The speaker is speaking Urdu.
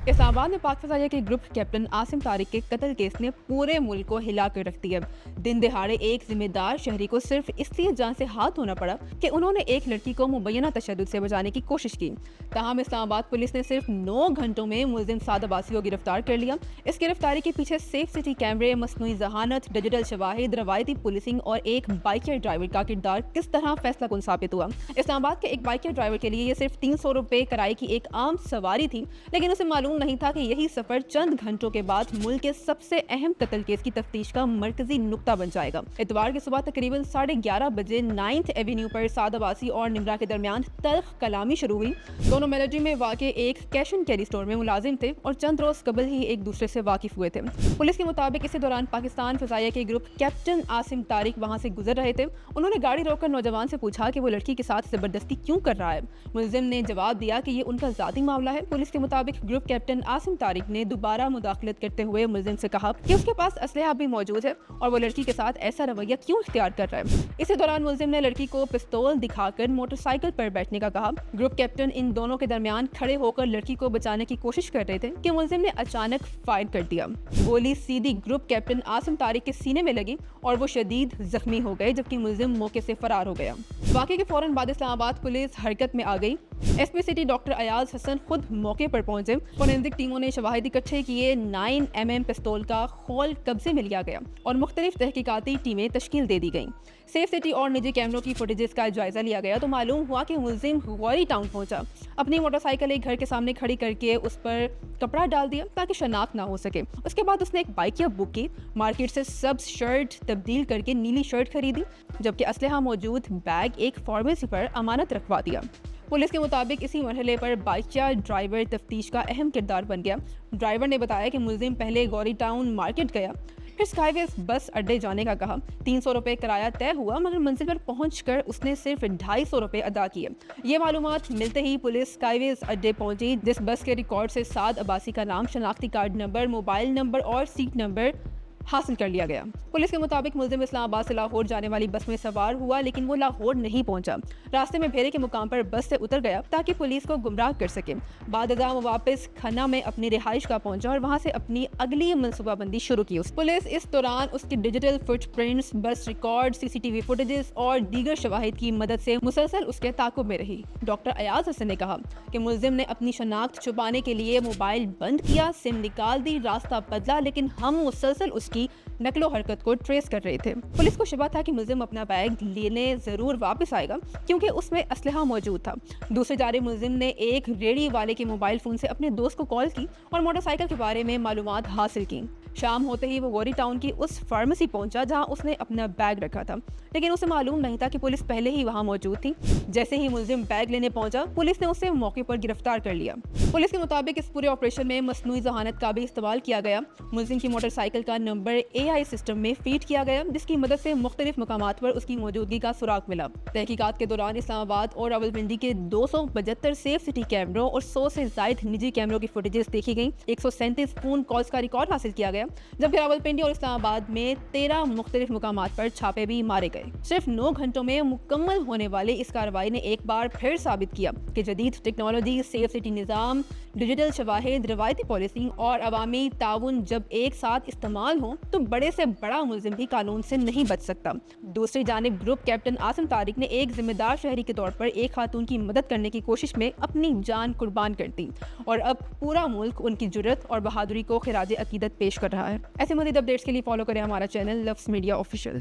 اسلام آباد میں پاک فضائیہ کے گروپ کیپٹن عاصم طارق کے قتل کیس نے پورے ملک کو ہلا کر رکھ دیا۔ دن دہاڑے ایک ذمہ دار شہری کو صرف اس لیے جان سے ہاتھ دھونا پڑا کہ انہوں نے ایک لڑکی کو مبینہ تشدد سے بچانے کی کوشش کی۔ تاہم اسلام آباد پولیس نے صرف 9 گھنٹوں میں ملزم سعد عباسی کو گرفتار کر لیا۔ اس گرفتاری کے پیچھے سیف سٹی کیمرے، مصنوعی ذہانت، ڈیجیٹل شواہد، روایتی پولیسنگ اور ایک بائکر ڈرائیور کا کردار کس طرح فیصلہ کن ثابت ہوا۔ اسلام آباد کے ایک بائکر ڈرائیور کے لیے یہ صرف 300 روپے کرائے کی ایک عام سواری تھی، لیکن اسے معلوم نہیں تھا کہ یہی سفر چند گھنٹوں کے بعد ملک کے سب سے اہم قتل کیس کی تفتیش کا مرکزی نقطہ بن جائے گا۔ اتوار کی صبح تقریباً 11:30 بجے 9th ایونیو پر سعد عباسی اور نمرا کے درمیان تلخ کلامی شروع ہوئی۔ دونوں میلڈی میں واقع ایک کیش اینڈ کیری اسٹور میں ملازم تھے اور چند روز قبل ہی ایک دوسرے سے واقف ہوئے تھے۔ پولیس کے مطابق اسی دوران پاکستان فضائیہ کے گروپ کیپٹن عاصم طارق وہاں سے گزر رہے تھے۔ انہوں نے گاڑی روک کر نوجوان سے پوچھا کہ وہ لڑکی کے ساتھ زبردستی کیوں کر رہا ہے۔ ملزم نے جواب دیا کہ یہ ان کا ذاتی معاملہ ہے۔ پولیس کے مطابق گروپ کیپٹن عاصم طارق نے دوبارہ مداخلت کرتے ہوئے ملزم سے کہا کہ اس کے پاس اسلحہ بھی موجود ہے اور وہ لڑکی کے ساتھ ایسا رویہ کیوں اختیار کر رہا ہے۔ اسی دوران ملزم نے لڑکی کو پستول دکھا کر موٹر سائیکل پر بیٹھنے کا کہا۔ گروپ کیپٹن ان دونوں کے درمیان کھڑے ہو کر لڑکی کو بچانے کی کوشش کر رہے تھے کہ ملزم نے اچانک فائر کر دیا۔ گولی سیدھی گروپ کیپٹن عاصم طارق کے سینے میں لگی اور وہ شدید زخمی ہو گئے، جبکہ ملزم موقع سے فرار ہو گیا۔ واقعے کے فوراً بعد اسلام آباد پولیس حرکت میں آ گئی۔ S P city doctor Ayaz Hasan خود موقع پر پہنچے۔ فورینسک ٹیموں نے شواہد اکٹھے کیے، 9mm پستول کا خول قبضے میں لیا گیا اور مختلف تحقیقاتی ٹیمیں تشکیل دے دی گئیں۔ سیف سٹی اور نجی کیمروں کی فوٹیجز کا جائزہ لیا گیا تو معلوم ہوا کہ ملزم غوری ٹاؤن پہنچا، اپنی موٹر سائیکل ایک گھر کے سامنے کھڑی کر کے اس پر کپڑا ڈال دیا تاکہ شناخت نہ ہو سکے۔ اس کے بعد اس نے ایک بائک بک کی، مارکیٹ سے سبز شرٹ تبدیل کر کے نیلی شرٹ خریدی، جبکہ اسلحہ موجود بیگ ایک فارمیسی پر امانت رکھوا دیا۔ پولیس کے مطابق اسی مرحلے پر بائکیا ڈرائیور تفتیش کا اہم کردار بن گیا۔ ڈرائیور نے بتایا کہ ملزم پہلے گوری ٹاؤن مارکیٹ گیا، پھر اسکائی ویز بس اڈے جانے کا کہا۔ 300 روپے کرایہ طے ہوا، مگر منزل پر پہنچ کر اس نے صرف 250 روپے ادا کیے۔ یہ معلومات ملتے ہی پولیس اسکائی ویز اڈے پہنچی، جس بس کے ریکارڈ سے سعد عباسی کا نام، شناختی کارڈ نمبر، موبائل نمبر اور سیٹ نمبر حاصل کر لیا گیا۔ پولیس کے مطابق ملزم اسلام آباد سے لاہور جانے والی بس میں سوار ہوا، لیکن وہ لاہور نہیں پہنچا۔ راستے میں بھیرے کے مقام پر بس سے اتر گیا تاکہ پولیس کو گمراہ کر سکے۔ بعد ازاں وہ واپس کھنہ میں اپنی رہائش کا پہنچا اور وہاں سے اپنی اگلی منصوبہ بندی شروع کی۔ پولیس اس دوران اس کے ڈیجیٹل فٹ پرنٹس، بس ریکارڈ، CCTV فوٹیجز اور دیگر شواہد کی مدد سے مسلسل اس کے تعاقب میں رہی۔ ڈاکٹر ایاز حسن نے کہا کہ ملزم نے اپنی شناخت چھپانے کے لیے موبائل بند کیا، سم نکال دی، راستہ بدلا، لیکن ہم مسلسل اس کی نقل و حرکت کو ٹریس کر رہے تھے۔ پولیس کو شبہ تھا کہ ملزم اپنا بیگ لینے ضرور واپس آئے گا کیونکہ اس میں اسلحہ موجود تھا۔ دوسری جانب ملزم نے ایک ریڑھی والے کے موبائل فون سے اپنے دوست کو کال کی اور موٹر سائیکل کے بارے میں معلومات حاصل کی۔ شام ہوتے ہی وہ گوری ٹاؤن کی اس فارمیسی پہنچا جہاں اس نے اپنا بیگ رکھا تھا، لیکن اسے معلوم نہیں تھا کہ پولیس پہلے ہی وہاں موجود تھی۔ جیسے ہی ملزم بیگ لینے پہنچا، پولیس نے اسے موقع پر گرفتار کر لیا۔ پولیس کے مطابق اس پورے آپریشن میں مصنوعی ذہانت کا بھی استعمال کیا گیا۔ ملزم کی موٹر سائیکل کا نمبر AI سسٹم میں فیڈ کیا گیا، جس کی مدد سے مختلف مقامات پر اس کی موجودگی کا سراغ ملا۔ تحقیقات کے دوران اسلام آباد اور راولپنڈی کے 275 سیف سٹی کیمروں اور 100 سے زائد نجی کیمروں کی فوٹیجز دیکھی گئیں۔ 137 فون کالز کا ریکارڈ حاصل کیا گیا، جبکہ راولپنڈی اور اسلام آباد میں 13 مختلف مقامات پر چھاپے بھی مارے گئے۔ صرف 9 گھنٹوں میں مکمل ہونے والے اس کارروائی نے ایک بار پھر ثابت کیا کہ جدید ٹیکنالوجی، سیف سٹی نظام، ڈیجیٹل شواہد، روایتی پالیسنگ اور عوامی تعاون جب ایک ساتھ استعمال ہوں تو بڑے سے بڑا ملزم بھی قانون سے نہیں بچ سکتا۔ دوسری جانب گروپ کیپٹن عاصم طارق نے ایک ذمہ دار شہری کے طور پر ایک خاتون کی مدد کرنے کی کوشش میں اپنی جان قربان کر دی اور اب پورا ملک ان کی جرأت اور بہادری کو خراج عقیدت پیش کر رہا ہے۔ ایسے مزید اپڈیٹس کے لیے فالو کریں ہمارا چینل لفظ میڈیا آفیشیل۔